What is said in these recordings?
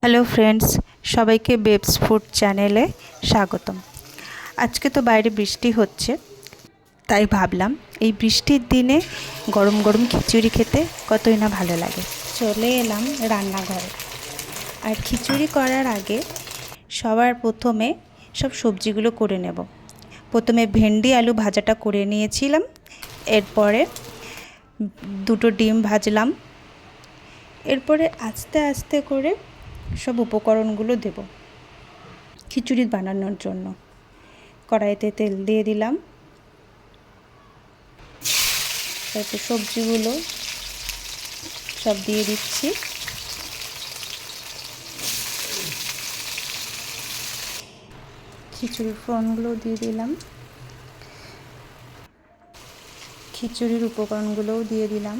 Hello friends, সবাইকে babes food চ্যানেলে স্বাগতম। আজকে তো বাইরে বৃষ্টি হচ্ছে, তাই ভাবলাম এই বৃষ্টির দিনে গরম গরম খিচুড়ি খেতে কতই না ভালো লাগে। চলে এলাম রান্নাঘরে। আর খিচুড়ি করার আগে সবার প্রথমে সব সবজিগুলো করে নেব। প্রথমে ভেন্ডি আলু ভাজাটা করে নিয়েছিলাম, এরপরে দুটো ডিম ভাজলাম, এরপরে আস্তে আস্তে করে সব উপকরণগুলো দেব খিচুড়ি বানানোর জন্য। কড়াইতে তেল দিয়ে দিলাম, তারপর সবজিগুলো সব দিয়ে দিচ্ছি। খিচুড়ির ফোড়নগুলো দিয়ে দিলাম, খিচুড়ির উপকরণগুলোও দিয়ে দিলাম।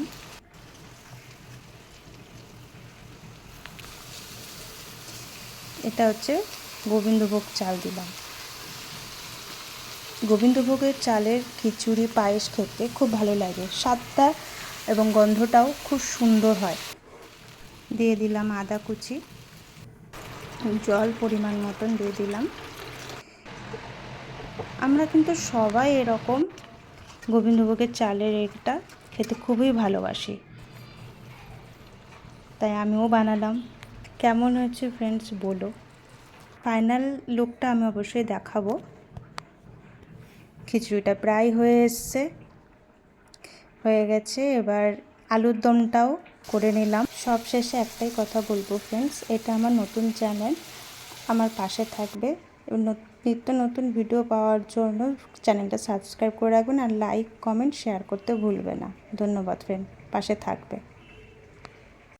এটা হচ্ছে গোবিন্দভোগ চাল দিলাম। গোবিন্দভোগের চালের খিচুড়ি পায়েস খেতে খুব ভালো লাগে, স্বাদটা এবং গন্ধটাও খুব সুন্দর হয়। দিয়ে দিলাম আদা কুচি, জল পরিমাণ মতন দিয়ে দিলাম। আমরা কিন্তু সবাই এরকম গোবিন্দভোগের চালের এটা খেতে খুবই ভালোবাসি, তাই আমিও বানালাম। কেমন হয়েছে ফ্রেন্ডস বলো। ফাইনাল লুকটা আমি অবশ্যই দেখাবো। খিচুড়িটা প্রায় হয়ে গেছে। এবার আলুর দমটাও করে নিলাম। সব শেষে একটাই কথা বলবো ফ্রেন্ডস, এটা আমার নতুন চ্যানেল, আমার পাশে থাকবে। নিত্য নতুন ভিডিও পাওয়ার জন্য চ্যানেলটা সাবস্ক্রাইব করে রাখবেন, আর লাইক কমেন্ট শেয়ার করতে ভুলবে না। ধন্যবাদ ফ্রেন্ড, পাশে থাকবে।